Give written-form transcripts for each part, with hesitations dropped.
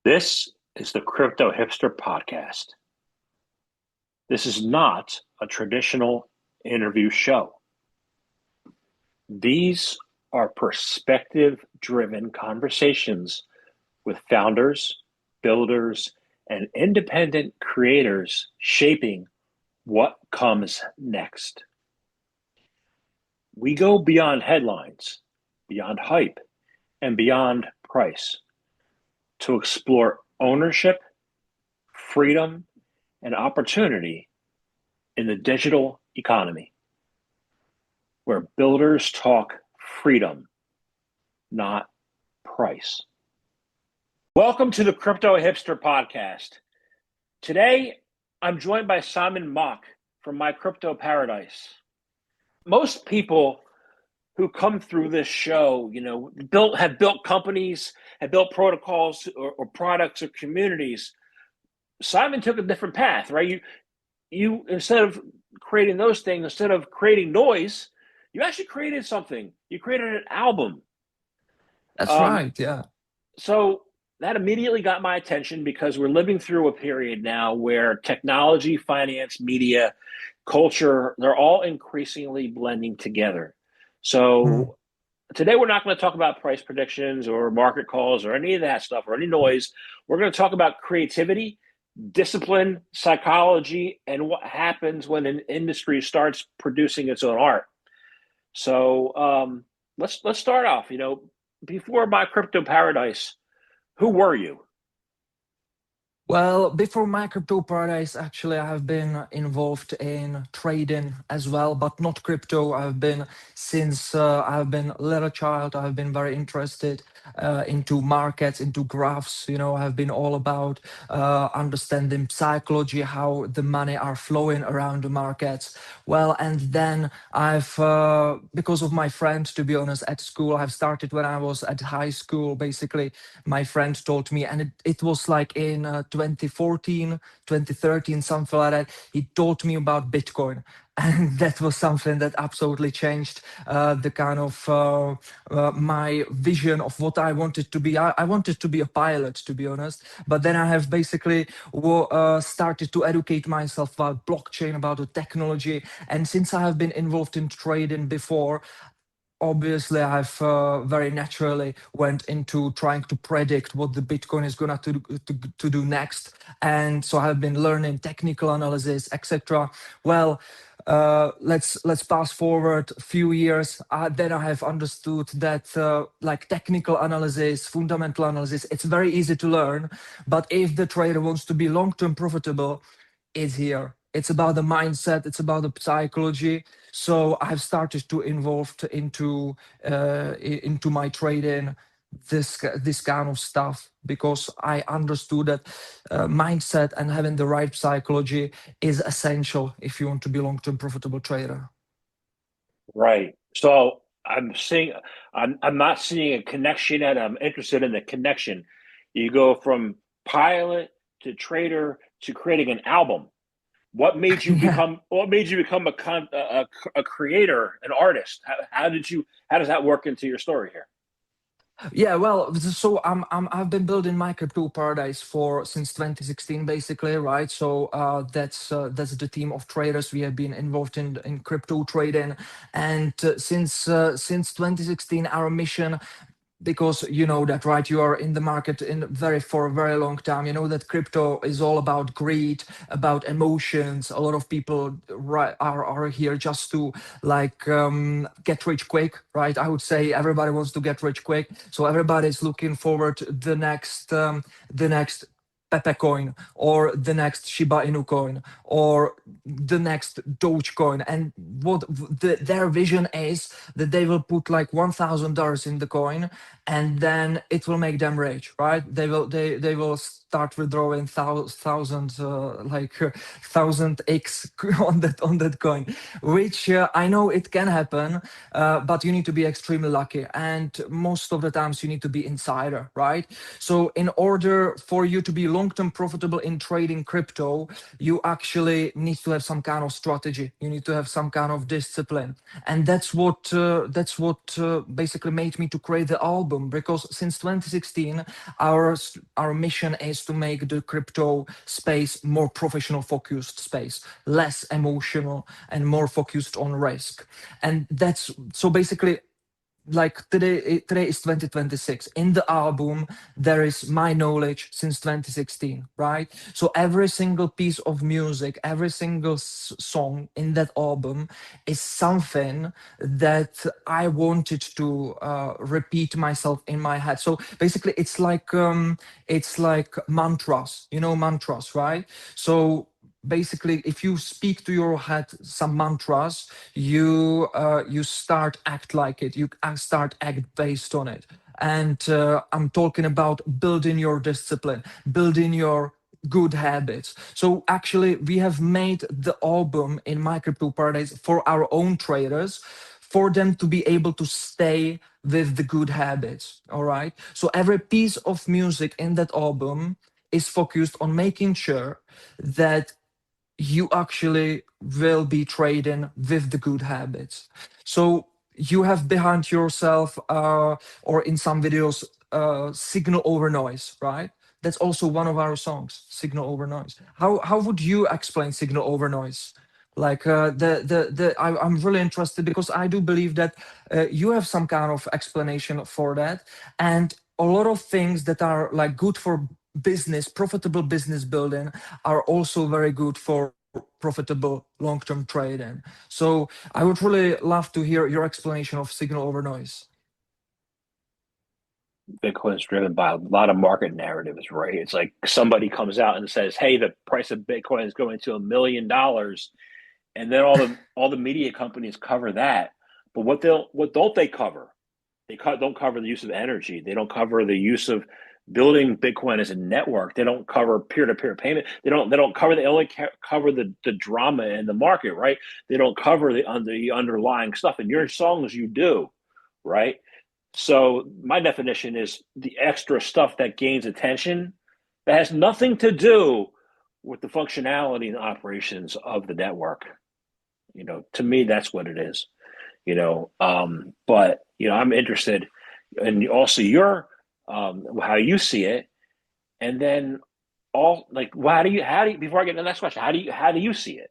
This is the Crypto Hipster Podcast. This is not a traditional interview show. These are perspective-driven conversations with founders, builders, and independent creators shaping what comes next. We go beyond headlines, beyond hype, and beyond price to explore ownership, freedom, and opportunity in the digital economy, where builders talk freedom, not price. Welcome to the Crypto Hipster Podcast. Today, I'm joined by Simon Mach from My Crypto Paradise. Most people who come through this show, have built companies, have built protocols or products or communities. Simon took a different path, right? You instead of creating those things, instead of creating noise, you actually created something. You created an album. That's right, yeah. So that immediately got my attention because we're living through a period now where technology, finance, media, culture, they're all increasingly blending together. So today we're not going to talk about price predictions or market calls or any of that stuff or any noise. We're going to talk about creativity, discipline, psychology, and what happens when an industry starts producing its own art. So let's start off. Before My Crypto Paradise, who were you? Well, before My Crypto Paradise, actually, I have been involved in trading as well, but not crypto. Since I've been a little child, I've been very interested into markets, into graphs. I've been all about understanding psychology, how the money are flowing around the markets. Well, and then because of my friend, to be honest, at school, I've started when I was at high school, basically. My friend told me, and it was like in 2014, 2013, something like that. He taught me about Bitcoin. And that was something that absolutely changed the kind of my vision of what I wanted to be. I wanted to be a pilot, to be honest. But then I have basically started to educate myself about blockchain, about the technology. And since I have been involved in trading before, obviously I've very naturally went into trying to predict what the Bitcoin is going to do next. And so I've been learning technical analysis, etc. Well, let's fast forward a few years. Then I have understood that like technical analysis, fundamental analysis, it's very easy to learn. But if the trader wants to be long-term profitable, it's here. It's about the mindset. It's about the psychology. So I've started to involve into my trading this kind of stuff because I understood that mindset and having the right psychology is essential if you want to be a long-term profitable trader. Right. So I'm not seeing a connection yet. I'm interested in the connection. You go from pilot to trader to creating an album. What made you Yeah. become a creator, an artist? How does that work into your story here? Yeah, well, so I've been building my crypto paradise for since 2016, basically, right? So that's the team of traders we have been involved in crypto trading, and since 2016, our mission, because you know that, right? You are in the market for a very long time. You know that crypto is all about greed, about emotions. A lot of people, right, are here just to like get rich quick, right? I would say everybody wants to get rich quick, so everybody's looking forward to the next Pepe coin or the next Shiba Inu coin or the next Dogecoin. And their vision is that they will put like $1,000 in the coin, and then it will make them rich, right? They will start withdrawing thousand X on that coin, which I know it can happen, but you need to be extremely lucky, and most of the times you need to be insider, right? So in order for you to be long-term profitable in trading crypto, you actually need to have some kind of strategy. You need to have some kind of discipline, and that's what basically made me to create the album. Because since 2016, our mission is to make the crypto space more professional focused space, less emotional and more focused on risk. And that's so basically, like today is 2026. In the album there is my knowledge since 2016, right? So every single piece of music, every single song in that album is something that I wanted to repeat myself in my head. So basically it's like mantras, mantras, right? So basically, if you speak to your head some mantras, you start act like it, you start act based on it. And I'm talking about building your discipline, building your good habits. So actually we have made the album in my crypto paradise for our own traders, for them to be able to stay with the good habits. All right, so every piece of music in that album is focused on making sure that you actually will be trading with the good habits. So you have behind yourself, or in some videos, signal over noise, right? That's also one of our songs, signal over noise. How would you explain signal over noise? Like I'm really interested because I do believe that you have some kind of explanation for that, and a lot of things that are like good for business, profitable business building, are also very good for profitable long-term trading. So I would really love to hear your explanation of signal over noise. Bitcoin is driven by a lot of market narratives, right? It's like somebody comes out and says, "Hey, the price of Bitcoin is going to $1 million," and then all the media companies cover that. But what don't they cover? Don't cover the use of energy. They don't cover the use of building Bitcoin as a network. They don't cover peer-to-peer payment. They don't cover. They only cover the drama in the market, right? They don't cover the underlying stuff. In your songs, you do, right? So my definition is the extra stuff that gains attention that has nothing to do with the functionality and operations of the network. To me, that's what it is. But I'm interested in also your how you see it, and then all like how do you before I get to the next question, how do you see it?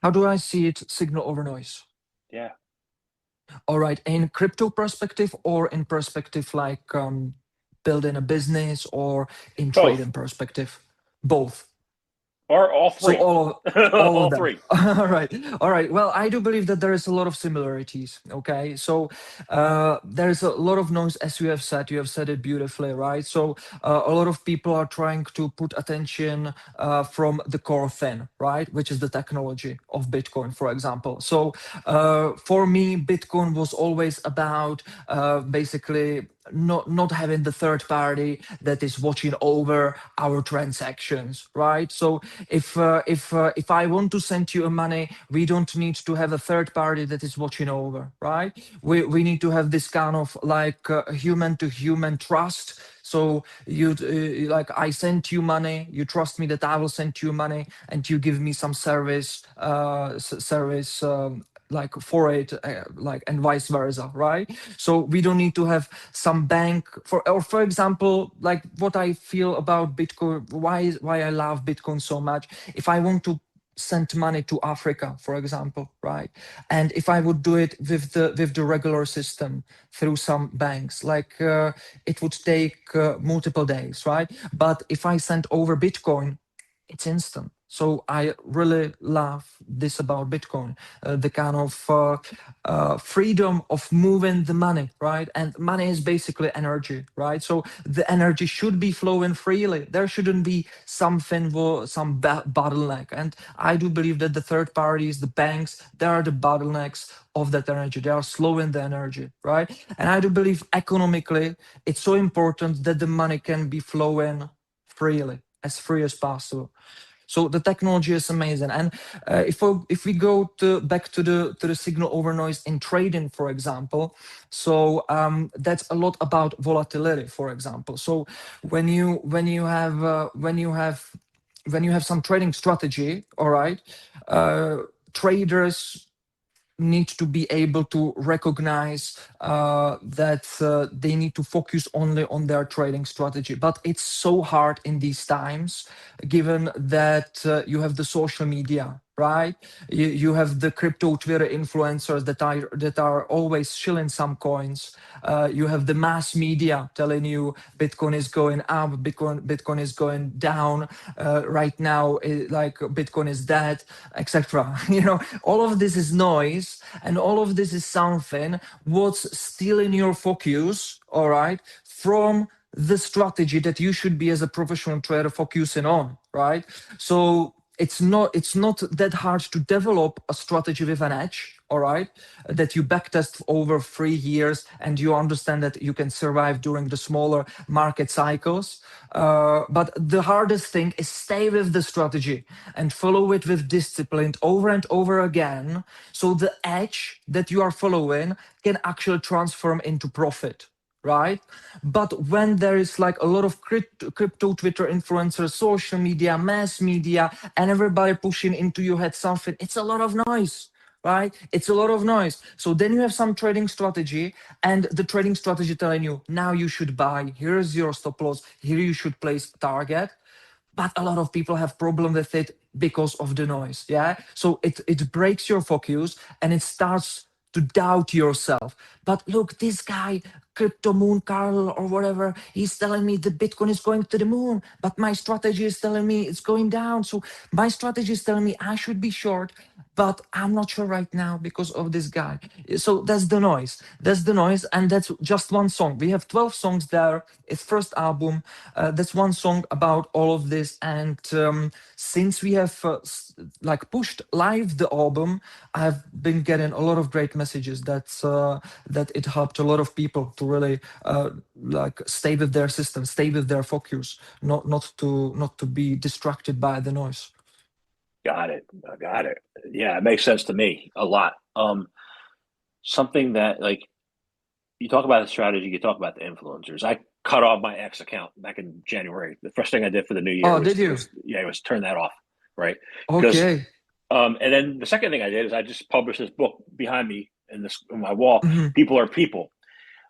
How do I see it, signal over noise? Yeah. All right, in crypto perspective, or in perspective like building a business, or in Both trading perspective? Both. or all So three. all of All them. three. All right, all right. Well, I do believe that there is a lot of similarities. Okay, so there is a lot of noise, as you have said. You have said it beautifully, right? So a lot of people are trying to put attention from the core thing, right, which is the technology of Bitcoin, for example. So for me, Bitcoin was always about basically not having the third party that is watching over our transactions, right? So if I want to send you a money, we don't need to have a third party that is watching over, right? We need to have this kind of like human to human trust. So you like, I send you money, you trust me that I will send you money, and you give me some service, service. Like for it, like, and vice versa, right? So we don't need to have some bank for example, like what I feel about Bitcoin, why I love Bitcoin so much. If I want to send money to Africa, for example, right, and if I would do it with the regular system through some banks, like it would take multiple days, right? But if I send over Bitcoin, it's instant. So I really love this about Bitcoin, the kind of freedom of moving the money, right? And money is basically energy, right? So the energy should be flowing freely. There shouldn't be something, some bottleneck. And I do believe that the third parties, the banks, they are the bottlenecks of that energy. They are slowing the energy, right? And I do believe economically, it's so important that the money can be flowing freely, as free as possible. So the technology is amazing. And if we go back to the signal over noise in trading, for example, so that's a lot about volatility, for example. So when you have some trading strategy, all right, uh, traders need to be able to recognize that they need to focus only on their trading strategy. But it's so hard in these times, given that you have the social media, right? You have the crypto Twitter influencers that are always shilling some coins. You have the mass media telling you Bitcoin is going up, Bitcoin is going down. Right now, like Bitcoin is dead, etc. All of this is noise, and all of this is something what's stealing your focus, all right, from the strategy that you should be as a professional trader focusing on, right? So it's not that hard to develop a strategy with an edge, all right, that you backtest over 3 years and you understand that you can survive during the smaller market cycles. But the hardest thing is stay with the strategy and follow it with discipline over and over again, so the edge that you are following can actually transform into profit, right? But when there is like a lot of crypto Twitter influencers, social media, mass media, and everybody pushing into your head something, it's a lot of noise, right? It's a lot of noise. So then you have some trading strategy, and the trading strategy telling you now you should buy, here's your stop loss, here you should place target. But a lot of people have problem with it because of the noise. Yeah, so it breaks your focus and it starts to doubt yourself. But look, this guy, crypto moon Carl or whatever, he's telling me the Bitcoin is going to the moon, but my strategy is telling me it's going down. So my strategy is telling me I should be short, but I'm not sure right now because of this guy. So that's the noise. That's the noise, and that's just one song. We have 12 songs there. It's first album. That's one song about all of this. And since we have like pushed live the album, I've been getting a lot of great messages that it helped a lot of people to really like stay with their system, stay with their focus, not to be distracted by the noise. Got it. I got it. Yeah, it makes sense to me a lot. Something that like you talk about the strategy, you talk about the influencers. I cut off my X account back in January. The first thing I did for the new year Oh, was did you? was yeah, it was turn that off, right? Because Okay. and then the second thing I did is I just published this book behind me in this on my wall. Mhm. People are people.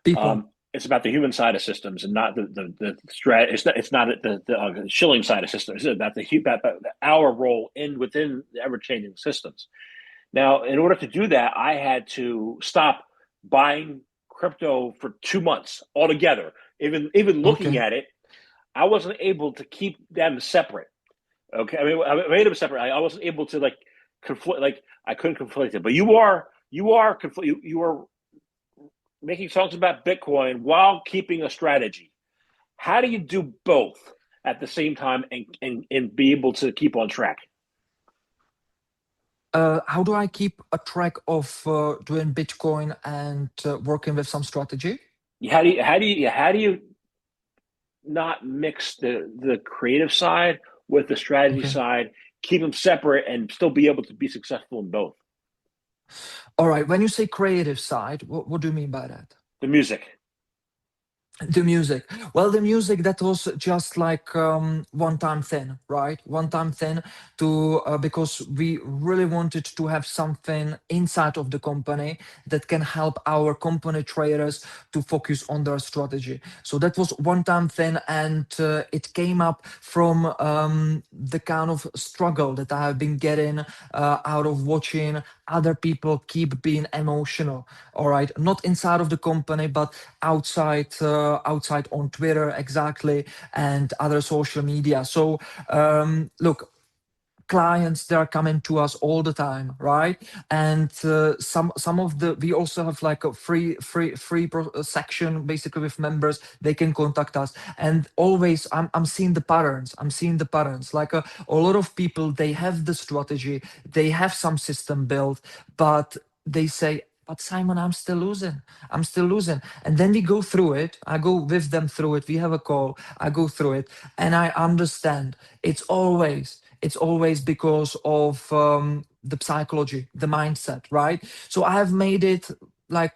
People. It's about the human side of systems and not the strat. It's not the shilling side of systems. It's about our role in within the ever changing systems. Now, in order to do that, I had to stop buying crypto for 2 months altogether. Even looking Okay. at it, I wasn't able to keep them separate. Okay, I mean, I made them separate. I wasn't able to like conflict. Like I couldn't conflict it. But you are making songs about Bitcoin while keeping a strategy. How do you do both at the same time and be able to keep on track? How do I keep a track of doing Bitcoin and working with some strategy? How do you not mix the creative side with the strategy Okay. side, keep them separate, and still be able to be successful in both? All right. When you say creative side, what do you mean by that? The music. The music. Well, the music that was just like one-time thing, right? One-time thing to because we really wanted to have something inside of the company that can help our company traders to focus on their strategy. So that was one-time thing, and it came up from the kind of struggle that I have been getting out of watching other people keep being emotional. All right, not inside of the company, but outside on Twitter, exactly, and other social media. So look, clients, they are coming to us all the time, right? And some of the we also have like a section basically with members. They can contact us, and always I'm seeing the patterns. I'm seeing the patterns. Like a lot of people, they have the strategy, they have some system built, but they say, but Simon, I'm still losing. I'm still losing. And then we go through it. I go with them through it. We have a call. I go through it, and I understand. it's always because of the psychology, the mindset, right? So I have made it like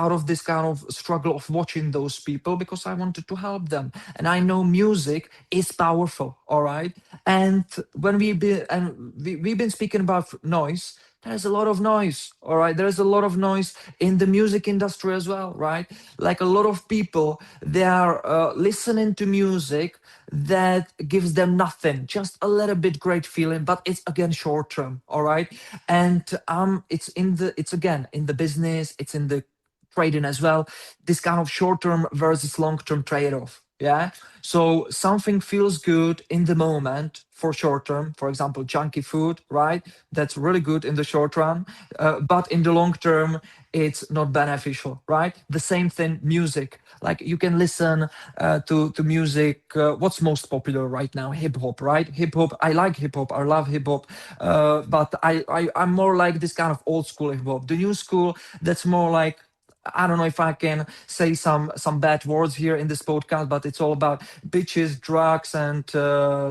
out of this kind of struggle of watching those people because I wanted to help them. And I know music is powerful, all right? And when we've been speaking about noise, there's a lot of noise, all right? There's a lot of noise in the music industry as well, right? Like a lot of people, they are listening to music that gives them nothing, just a little bit great feeling, but it's again short term, all right? And it's again in the business, it's in the trading as well, this kind of short term versus long term trade off. Yeah. So something feels good in the moment for short term, for example, junky food, right? That's really good in the short run. But in the long term, it's not beneficial, right? The same thing, music. Like you can listen to music. What's most popular right now? Hip hop, right? Hip hop. I like hip hop. I love hip hop. But I'm more like this kind of old school hip hop. The new school, that's more like, I don't know if I can say some bad words here in this podcast, but it's all about bitches, drugs, and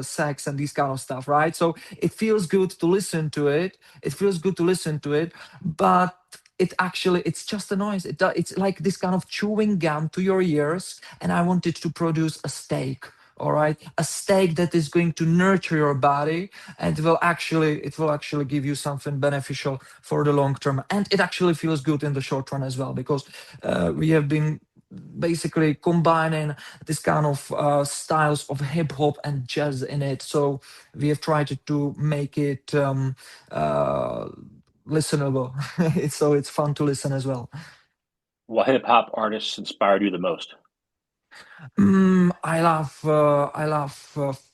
sex and this kind of stuff, right? So it feels good to listen to it. It feels good to listen to it, but it's just a noise. It's like this kind of chewing gum to your ears, and I wanted to produce a steak. All right, a steak that is going to nurture your body, and it will actually give you something beneficial for the long term, and it actually feels good in the short run as well because we have been basically combining this kind of styles of hip hop and jazz in it. So we have tried to make it uh, listenable. So it's fun to listen as well. What hip hop artists inspired you the most? I love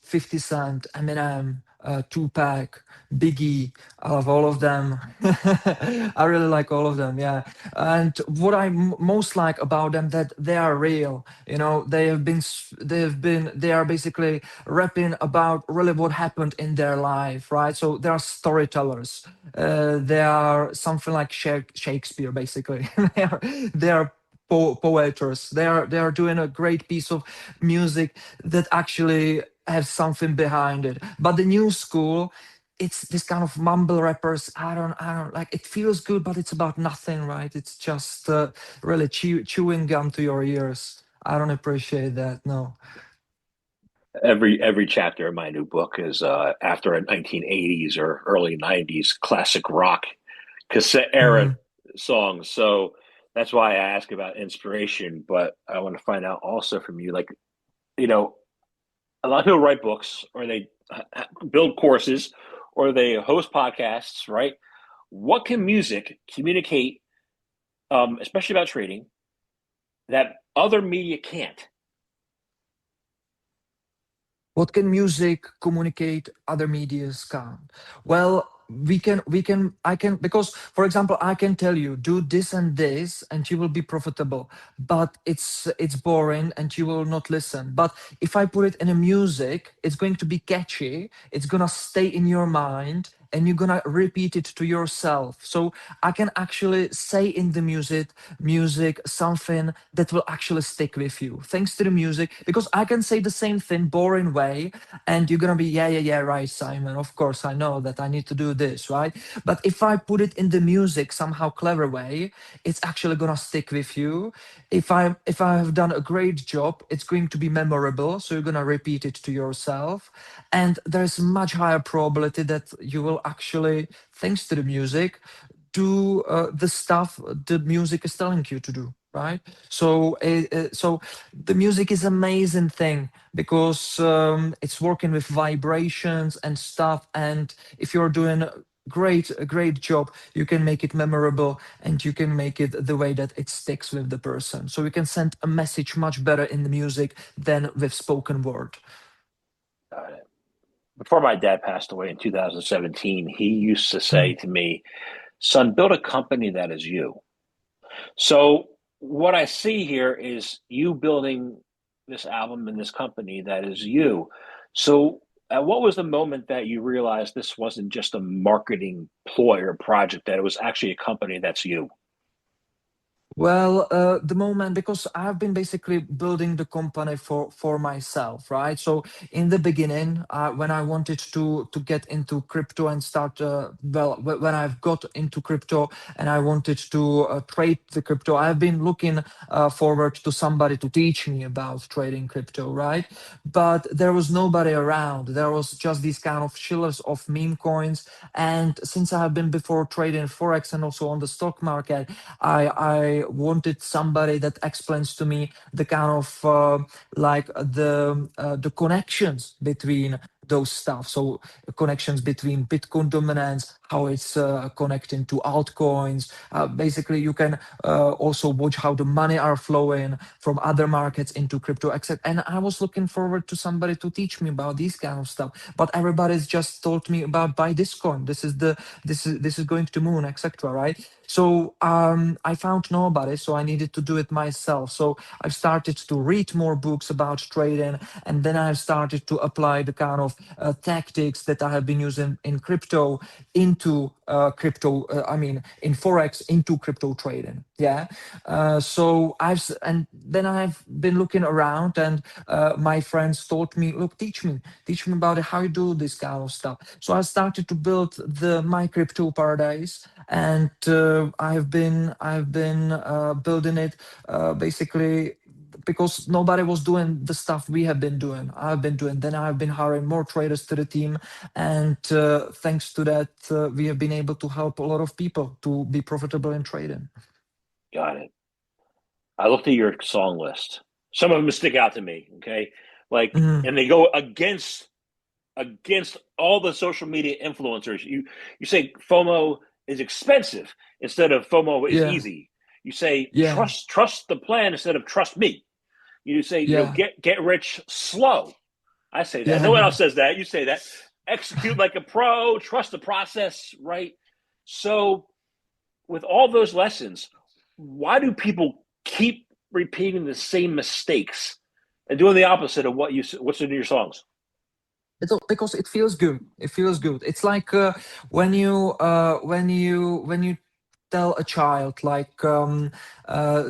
50 Cent, Eminem, Tupac, Biggie. I love all of them. I really like all of them, yeah. And what I most like about them that they are real. You know, they are basically rapping about really what happened in their life, right? So they are storytellers. They are something like Shakespeare, basically. They are poeters. They are doing a great piece of music that actually has something behind it. But the new school, it's this kind of mumble rappers. I don't like. It feels good, but it's about nothing, right? It's just really chewing gum to your ears. I don't appreciate that. No. Every chapter of my new book is after a 1980s or early 90s classic rock cassette era Mhm. song. So that's why I ask about inspiration. But I want to find out also from you, like, you know, a lot of people write books or they build courses or they host podcasts, right? What can music communicate, especially about trading, that other media can't? What can music communicate other medias can't? Well, I can, because for example, I can tell you do this and this and you will be profitable, but it's boring and you will not listen. But if I put it in a music, it's going to be catchy, it's gonna stay in your mind, and you're gonna repeat it to yourself. So I can actually say in the music something that will actually stick with you thanks to the music, because I can say the same thing boring way, and you're gonna be, yeah, yeah, yeah, right, Simon, of course I know that I need to do this, right? But if I put it in the music somehow clever way, it's actually gonna stick with you. If I have done a great job, it's going to be memorable, so you're gonna repeat it to yourself, and there's much higher probability that you will actually, thanks to the music, do the stuff the music is telling you to do, right? So the music is amazing thing because it's working with vibrations and stuff, and if you're doing a great job, you can make it memorable and you can make it the way that it sticks with the person, so you can send a message much better in the music than with spoken word. Before my dad passed away in 2017, he used to say Mm. to me, "Son, build a company that is you." So what I see here is you building this album and this company that is you. So what was the moment that you realized this wasn't just a marketing ploy or project, that it was actually a company that's you? Well, the moment, because I've been basically building the company for myself, right? So in the beginning, when I wanted to get into crypto and start, when I've got into crypto and I wanted to trade the crypto, I've been looking forward to somebody to teach me about trading crypto, right? But there was nobody around. There was just these kind of shillers of meme coins. And since I have been before trading forex and also on the stock market, I wanted somebody that explains to me the kind of like the connections between those stuff. So connections between Bitcoin dominance, how it's connecting to altcoins. Basically, you can also watch how the money are flowing from other markets into crypto, etc. And I was looking forward to somebody to teach me about these kind of stuff. But everybody's just told me about buy this coin. This is going to moon, etc. Right? So I found nobody, so I needed to do it myself. So I've started to read more books about trading, and then I've started to apply the kind of tactics that I have been using in crypto into crypto. I mean, in forex into crypto trading. Yeah. And then I've been looking around, and my friends taught me, look, teach me about it, how you do this kind of stuff. So I started to build the my crypto paradise, and I've been building it basically because nobody was doing the stuff we have been doing. I've been doing. Then I've been hiring more traders to the team, and thanks to that, we have been able to help a lot of people to be profitable in trading. Got it. I looked at your song list. Some of them stick out to me. Okay, like, Mhm. and they go against all the social media influencers. You say FOMO is expensive instead of FOMO is Yeah, easy. You say yeah, trust the plan instead of trust me. You say, yeah, get rich slow. I say that. No one yeah. else says that. You say that. Execute like a pro, trust the process, right? So, with all those lessons, why do people keep repeating the same mistakes and doing the opposite of what's in your songs? Because it feels good. It feels good. It's like when you tell a child like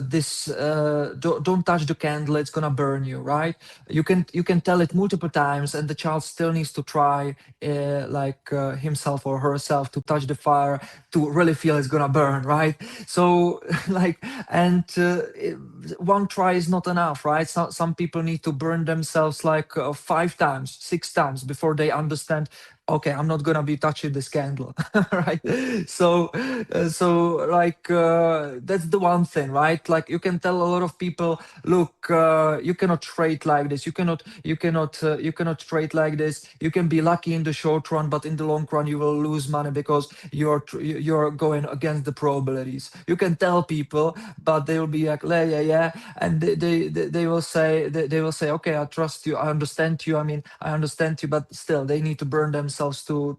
this don't touch the candle, it's gonna burn you, right? You can tell it multiple times and the child still needs to try himself or herself to touch the fire to really feel it's gonna burn, right? So like, and one try is not enough, right? Some people need to burn themselves like 5 times, 6 times before they understand, okay, I'm not gonna be touching this candle. Right? So that's the one thing, right? Like you can tell a lot of people, look, you cannot trade like this, you cannot trade like this. You can be lucky in the short run, but in the long run you will lose money because you're going against the probabilities. You can tell people, but they will be like, yeah, yeah, yeah, and they will say, okay, I trust you, I understand you, I mean, I understand you, but still they need to burn themselves to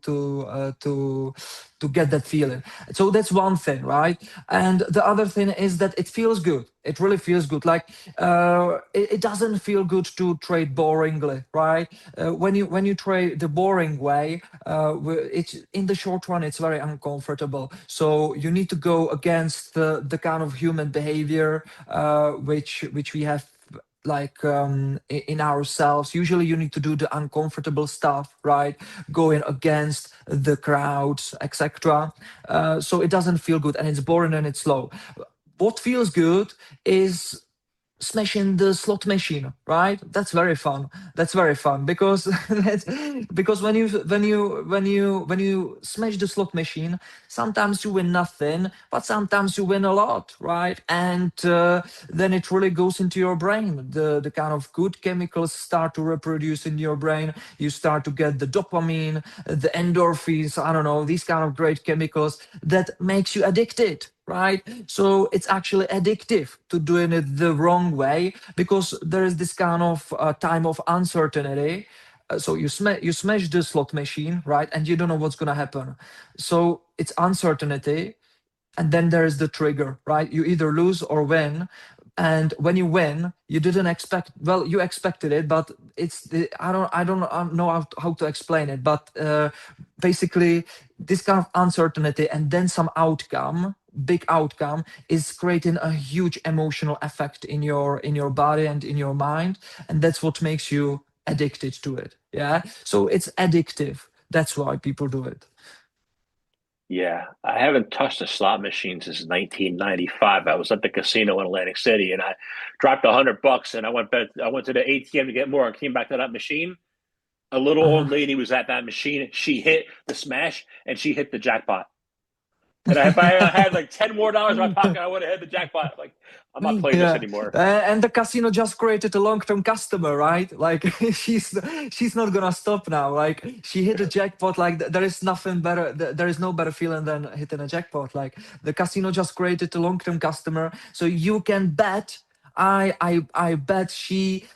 get that feeling. So that's one thing, right? And the other thing is that it feels good. It really feels good. Like it doesn't feel good to trade boringly, right? When you trade the boring way, it's in the short run it's very uncomfortable. So you need to go against the kind of human behavior which we have like in ourselves. Usually you need to do the uncomfortable stuff, right? Going against the crowds, etc. So it doesn't feel good and it's boring and it's slow. What feels good is smashing the slot machine, right? That's very fun. That's very fun because because when you smash the slot machine, sometimes you win nothing, but sometimes you win a lot, right? And then it really goes into your brain. The kind of good chemicals start to reproduce in your brain. You start to get the dopamine, the endorphins, I don't know, these kind of great chemicals that makes you addicted, right? So it's actually addictive to doing it the wrong way because there is this kind of time of uncertainty. So you smash the slot machine, right? And you don't know what's gonna happen. So it's uncertainty, and then there is the trigger, right? You either lose or win. and when you win, you didn't expect, well, you expected it, but I don't know how to explain it, but basically this kind of uncertainty and then some outcome, big outcome, is creating a huge emotional effect in your body and in your mind, and that's what makes you addicted to it. Yeah, so it's addictive. That's why people do it. Yeah, I haven't touched a slot machine since 1995. I was at the casino in Atlantic City, and I dropped $100, and I went to the ATM to get more, and came back to that machine. A little old lady was at that machine. She hit the smash, and she hit the jackpot. And if I had like $10 more in my pocket, I would have hit the jackpot. Like, I'm not playing this Yeah, anymore. and the casino just created a long-term customer, right? Like she's not gonna stop now. Like she hit a jackpot. Like there is nothing better. There is no better feeling than hitting a jackpot. Like the casino just created a long-term customer, so you can bet. I bet she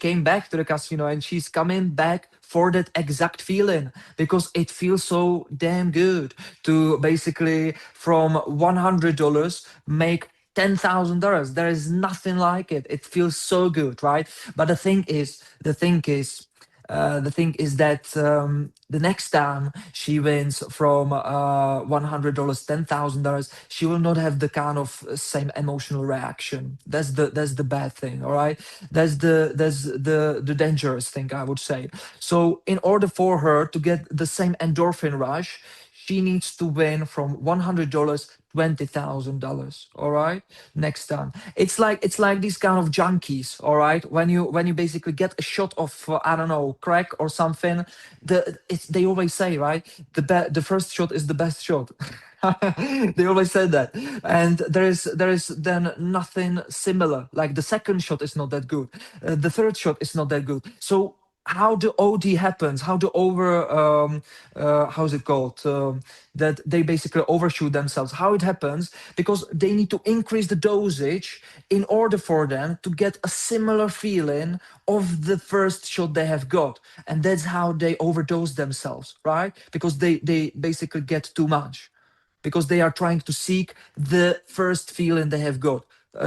came back to the casino, and she's coming back for that exact feeling, because it feels so damn good to basically from $100 make $10,000. There is nothing like it. It feels so good, right? But the thing is that the next time she wins from $100, $10,000, she will not have the kind of same emotional reaction. That's the bad thing. All right, that's the dangerous thing, I would say. So in order for her to get the same endorphin rush, she needs to win from $100, $20,000. All right, next time. It's like these kind of junkies. All right, when you basically get a shot of I don't know, crack or something. They always say, right, the first shot is the best shot. They always said that, and there is then nothing similar. Like the second shot is not that good, the third shot is not that good. So how the OD happens, how the over how's it called, that they basically overshoot themselves, how it happens, because they need to increase the dosage in order for them to get a similar feeling of the first shot they have got, and that's how they overdose themselves, right? Because they basically get too much, because they are trying to seek the first feeling they have got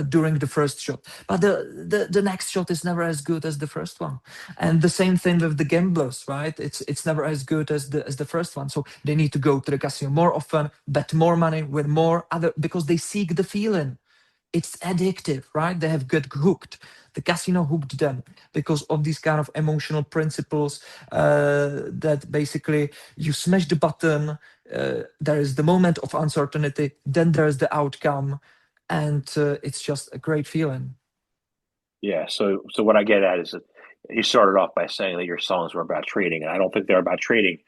during the first shot. But the next shot is never as good as the first one. And the same thing with the gamblers, right? It's never as good as the first one. So they need to go to the casino more often, bet more money with more other, because they seek the feeling. It's addictive, right? They have got hooked. The casino hooked them because of these kind of emotional principles, that basically you smash the button, there is the moment of uncertainty, then there's the outcome, and it's just a great feeling. Yeah. So what I get at is that you started off by saying that your songs were about trading, and I don't think they're about trading.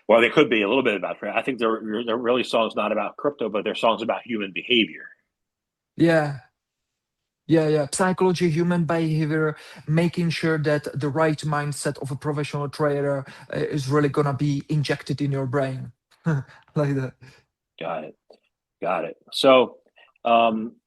Well, they could be a little bit about trading. I think they're really songs not about crypto, but they're songs about human behavior. Yeah, yeah. Psychology, human behavior, making sure that the right mindset of a professional trader is really gonna be injected in your brain, like that. Got it. Got it. So, um,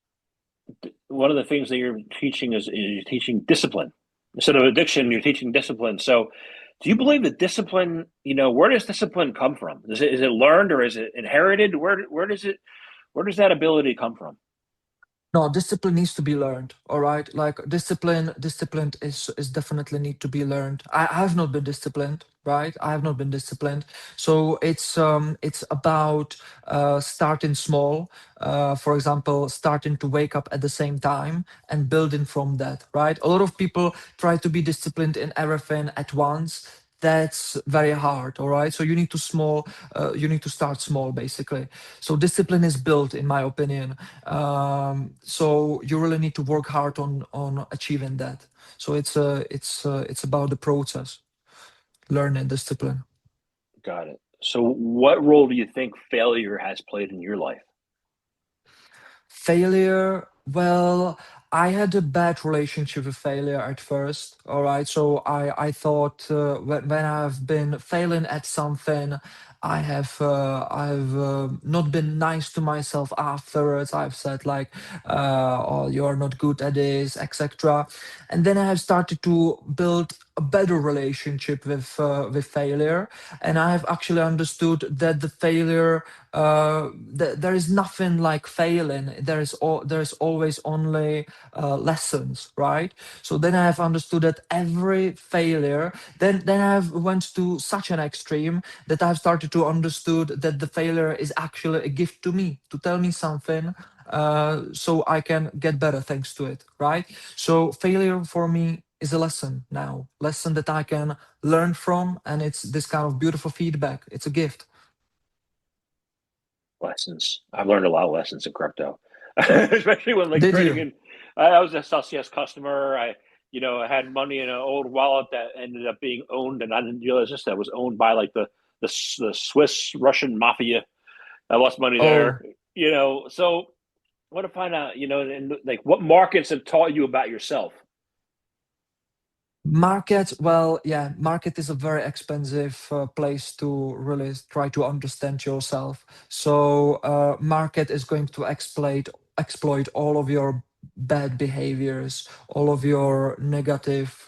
one of the things that you're teaching is you're teaching discipline instead of addiction. You're teaching discipline. So, do you believe that discipline? Where does discipline come from? Is it learned or is it inherited? Where does that ability come from? No, discipline needs to be learned. All right, like discipline is definitely need to be learned. I have not been disciplined, right? I have not been disciplined. So it's about starting small. For example, starting to wake up at the same time and building from that, right? A lot of people try to be disciplined in everything at once. That's very hard. All right, so you need to start small, basically. So discipline is built, in my opinion. So you really need to work hard on achieving that. So it's about the process, learning discipline. Got it. So, what role do you think failure has played in your life? Failure, well, I had a bad relationship with failure at first. All right, so I thought when I've been failing at something, I've not been nice to myself afterwards. I've said like, "Oh, you're not good at this," etc. And then I have started to build a better relationship with failure, and I've actually understood that the failure, there is nothing like failing. There is always only lessons, right? So then I have understood that every failure, then I've went to such an extreme that I've started to understood that the failure is actually a gift to me to tell me something, so I can get better thanks to it, right? So failure for me is a lesson now, lesson that I can learn from, and it's this kind of beautiful feedback. It's a gift. Lessons. I've learned a lot of lessons in crypto, especially when like Did trading you? in. I was a Celsius customer. I had money in an old wallet that ended up being owned, and I didn't realize this, that was owned by like the Swiss Russian mafia. I lost money there. Oh, So I want to find out, like what markets have taught you about yourself. market. Well, yeah, market is a very expensive place to really try to understand yourself. So, market is going to exploit all of your bad behaviors, all of your negative,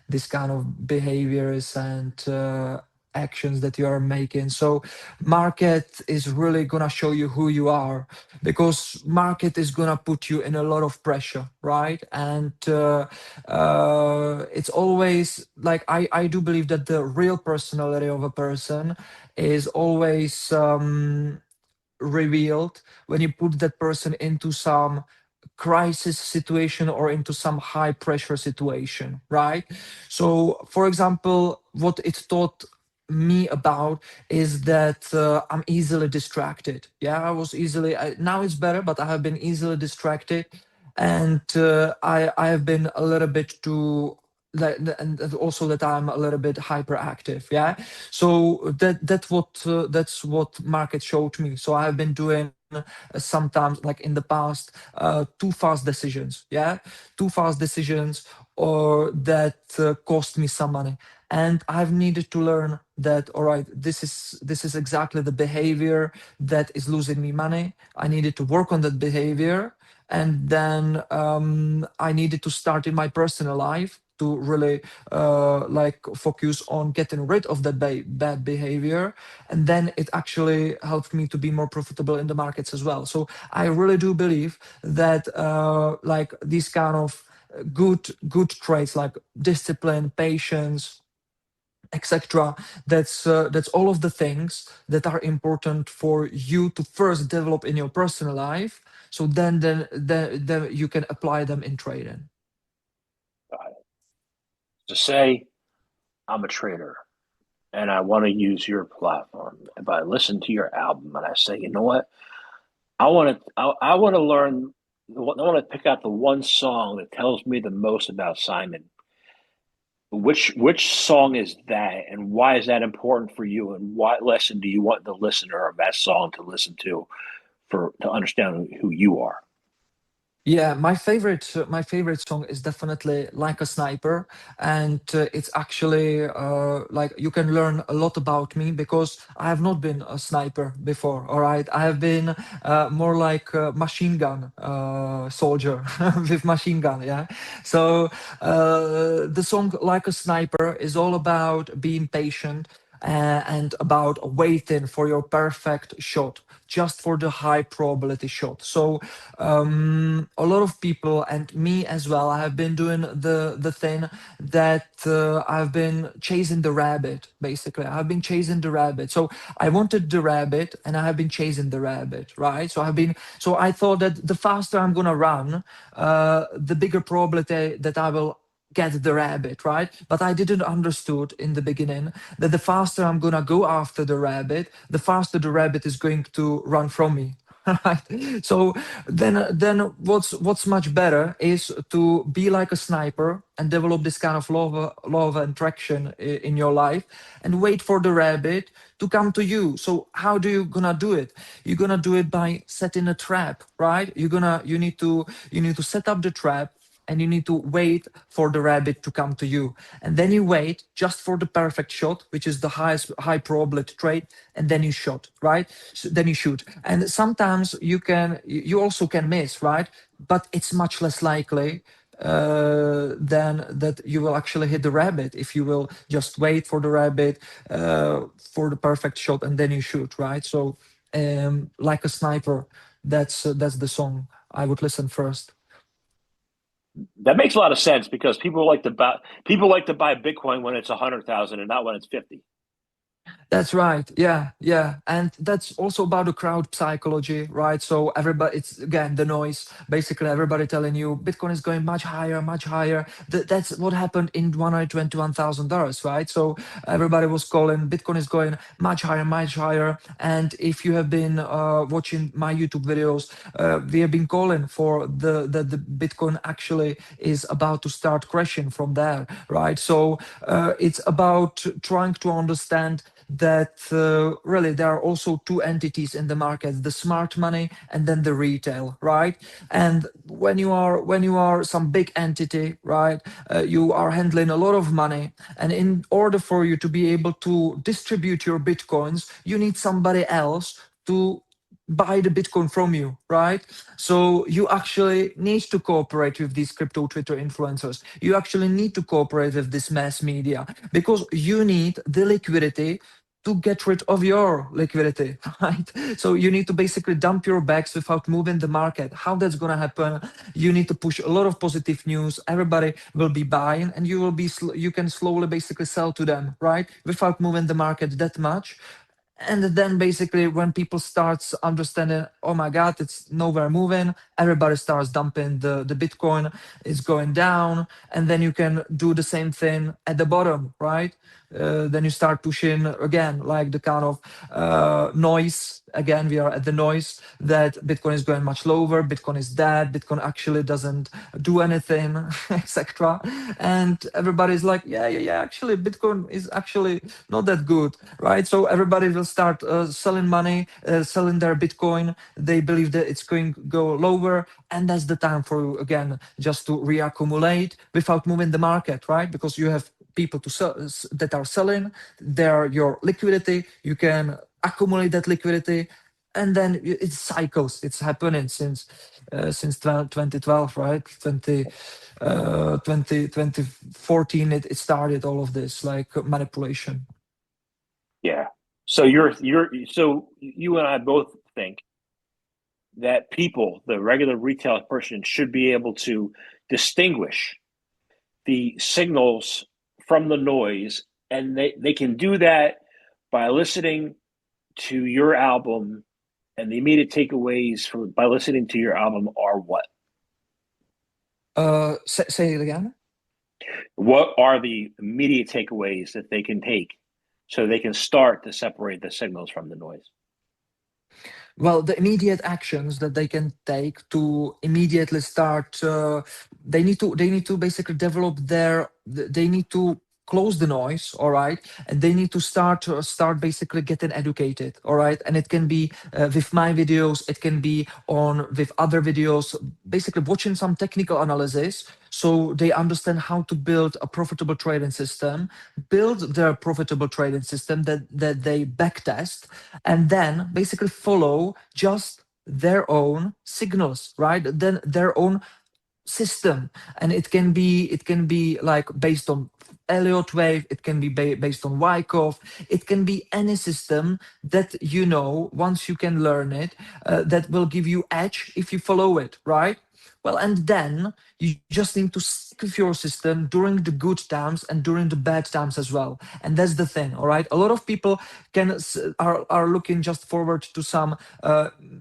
this kind of behaviors and actions that you are making. So, market is really gonna show you who you are, because market is gonna put you in a lot of pressure, right? And it's always like, I do believe that the real personality of a person is always revealed when you put that person into some crisis situation or into some high pressure situation, right? So, for example, what it taught me about is that I'm easily distracted. Yeah, I was easily, now it's better, but I have been easily distracted. And I have been a little bit too, and also that I'm a little bit hyperactive. Yeah, so that's what market showed me. So I have been doing sometimes, like in the past, too fast decisions. Yeah, too fast decisions, or that cost me some money. And I've needed to learn that, all right, this is exactly the behavior that is losing me money. I needed to work on that behavior, and then I needed to start in my personal life to really like focus on getting rid of that bad behavior, and then it actually helped me to be more profitable in the markets as well. So I really do believe that like these kind of good traits like discipline, patience, etc. That's all of the things that are important for you to first develop in your personal life. So then you can apply them in trading. To say I'm a trader and I want to use your platform, if I listen to your album and I say, you know what, I want to learn, I want to pick out the one song that tells me the most about Simon. Which song is that, and why is that important for you? And what lesson do you want the listener of that song to listen to for to understand who you are? Yeah, my favorite song is definitely "Like a Sniper," and it's actually like you can learn a lot about me because I have not been a sniper before. All right, I have been more like a machine gun soldier with machine gun. Yeah, so the song "Like a Sniper" is all about being patient and about waiting for your perfect shot, just for the high probability shot. So a lot of people and me as well, I have been doing the thing that I've been chasing the rabbit. Basically, I've been chasing the rabbit. So I wanted the rabbit, and I have been chasing the rabbit, right? So I thought that the faster I'm gonna run, the bigger probability that I will get the rabbit, right? But I didn't understood in the beginning that the faster I'm gonna go after the rabbit, the faster the rabbit is going to run from me. Right. So then what's much better is to be like a sniper and develop this kind of law of attraction in your life, and wait for the rabbit to come to you. So how do you gonna do it? You're gonna do it by setting a trap, right? You need to set up the trap, and you need to wait for the rabbit to come to you, and then you wait just for the perfect shot, which is the highest high probability trade, and then you shot, right? So then you shoot, and sometimes you also can miss, right? But it's much less likely, than that you will actually hit the rabbit if you will just wait for the rabbit, for the perfect shot, and then you shoot, right? So like a sniper, that's the song I would listen first. That makes a lot of sense because people like to buy Bitcoin when it's 100,000 and not when it's 50. That's right. Yeah, yeah. And that's also about the crowd psychology, right? So everybody, it's again the noise. Basically, everybody telling you Bitcoin is going much higher, much higher. That's what happened in $121,000, right? So everybody was calling Bitcoin is going much higher, much higher. And if you have been watching my YouTube videos, we have been calling for the Bitcoin actually is about to start crashing from there, right? So it's about trying to understand that really there are also two entities in the market, the smart money and then the retail, right? And when you are some big entity, right, you are handling a lot of money, and in order for you to be able to distribute your bitcoins, you need somebody else to buy the bitcoin from you, right? So you actually need to cooperate with these crypto Twitter influencers, you actually need to cooperate with this mass media, because you need the liquidity to get rid of your liquidity, right? So you need to basically dump your bags without moving the market. How that's going to happen? You need to push a lot of positive news. Everybody will be buying, and you can slowly basically sell to them, right? Without moving the market that much. And then basically when people starts understanding, oh my god, it's nowhere moving, everybody starts dumping the bitcoin, it's going down, and then you can do the same thing at the bottom, right? Then you start pushing again, like the kind of noise. Again, we are at the noise that Bitcoin is going much lower, Bitcoin is dead, Bitcoin actually doesn't do anything, etc. And everybody's like, yeah, yeah, yeah, actually, Bitcoin is actually not that good, right? So everybody will start selling money, selling their Bitcoin. They believe that it's going to go lower, and that's the time for you again just to reaccumulate without moving the market, right? Because you have people to sell that are selling. They're your liquidity. You can accumulate that liquidity, and then it cycles. It's happening since 2012, right? 2014. It started all of this like manipulation. Yeah. So you and I both think that people, the regular retail person, should be able to distinguish the signals from the noise, and they can do that by listening to your album. And the immediate takeaways from by listening to your album are what? Say it again. What are the immediate takeaways that they can take so they can start to separate the signals from the noise? Well, the immediate actions that they can take to immediately start, they need to basically develop they need to close the noise, all right, and they need to start basically getting educated, all right, and it can be with my videos, it can be on with other videos, basically watching some technical analysis so they understand how to build a profitable trading system, build their profitable trading system that they backtest, and then basically follow just their own signals, right? Then their own system. And it can be like based on Elliott wave, it can be based on Wyckoff, it can be any system that once you can learn it, that will give you edge if you follow it, right? Well, and then you just need to stick with your system during the good times and during the bad times as well. And that's the thing, all right? A lot of people are looking just forward to some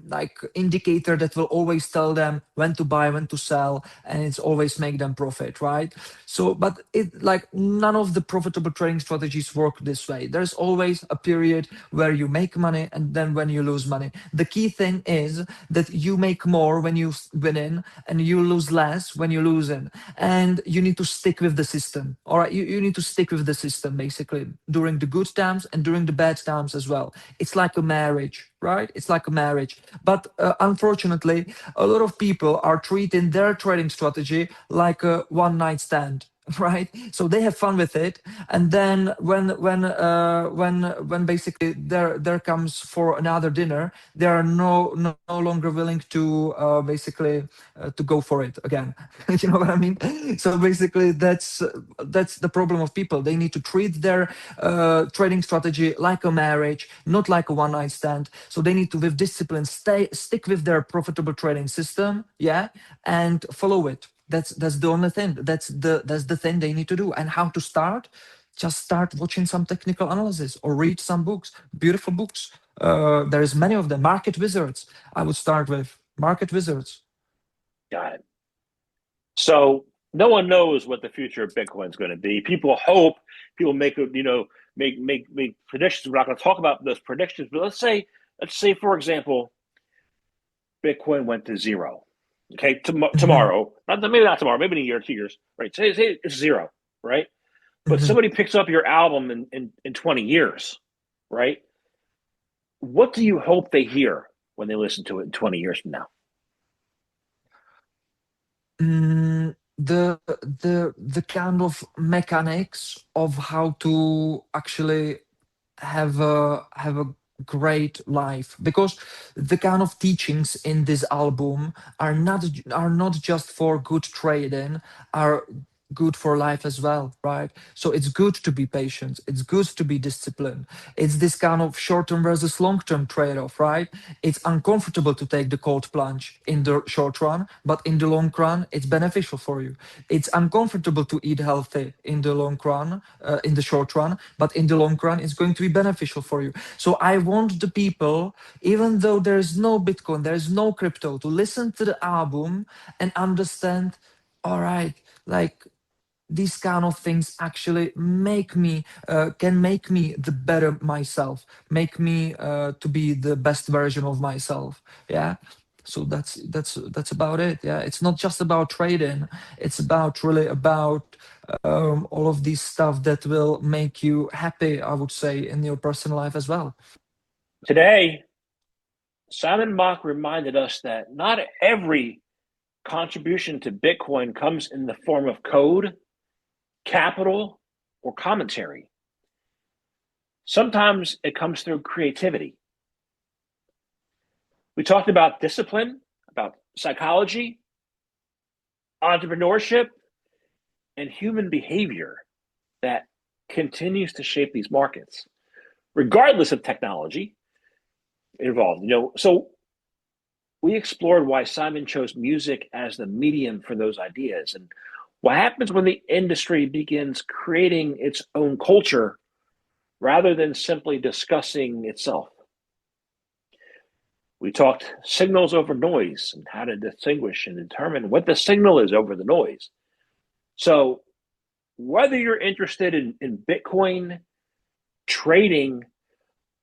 like indicator that will always tell them when to buy, when to sell, and it's always make them profit, right? So, but it like none of the profitable trading strategies work this way. There's always a period where you make money and then when you lose money. The key thing is that you make more when you win in and you lose less when you lose in. And you need to stick with the system. All right. You need to stick with the system basically during the good times and during the bad times as well. It's like a marriage, right? It's like a marriage. But unfortunately, a lot of people are treating their trading strategy like a one night stand. right? So they have fun with it, and then when basically there comes for another dinner, they are no longer willing to basically to go for it again. You know what I mean? So basically, that's the problem of people. They need to treat their trading strategy like a marriage, not like a one night stand. So they need to, with discipline, stick with their profitable trading system, yeah, and follow it. That's the only thing. That's the thing they need to do. And how to start? Just start watching some technical analysis or read some books, beautiful books. There is many of them. Market Wizards. I would start with Market Wizards. Got it. So no one knows what the future of Bitcoin is going to be. People hope, people make predictions. We're not going to talk about those predictions, but let's say for example, Bitcoin went to zero. Okay, Mhm, tomorrow, maybe not tomorrow, maybe in a year, 2 years, right? Say it's zero, right? But mhm. somebody picks up your album in 20 years, right? What do you hope they hear when they listen to it in 20 years from now? The kind of mechanics of how to actually have a great life, because the kind of teachings in this album are not just for good trading, are good for life as well, right? So it's good to be patient, it's good to be disciplined. It's this kind of short-term versus long-term trade-off, right? It's uncomfortable to take the cold plunge in the short run, but in the long run it's beneficial for you. It's uncomfortable to eat healthy in the long run, in the short run, but in the long run it's going to be beneficial for you. So I want the people, even though there is no Bitcoin, there is no crypto, to listen to the album and understand, all right, like these kind of things actually can make me the better myself, make me to be the best version of myself. Yeah. So that's about it. Yeah, it's not just about trading, it's about really about all of these stuff that will make you happy, I would say, in your personal life as well. Today, Simon Mach reminded us that not every contribution to Bitcoin comes in the form of code, capital, or commentary. Sometimes it comes through creativity. We talked about discipline, about psychology, entrepreneurship, and human behavior that continues to shape these markets, regardless of technology involved. So we explored why Simon chose music as the medium for those ideas and what happens when the industry begins creating its own culture rather than simply discussing itself. We talked signals over noise and how to distinguish and determine what the signal is over the noise. So, whether you're interested in Bitcoin, trading,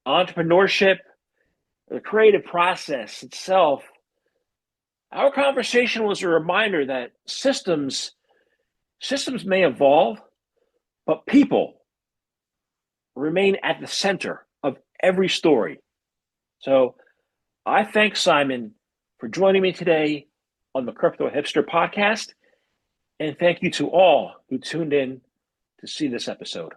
entrepreneurship, the creative process itself, our conversation was a reminder that systems may evolve, but people remain at the center of every story. So I thank Simon for joining me today on the Crypto Hipster podcast. And thank you to all who tuned in to see this episode.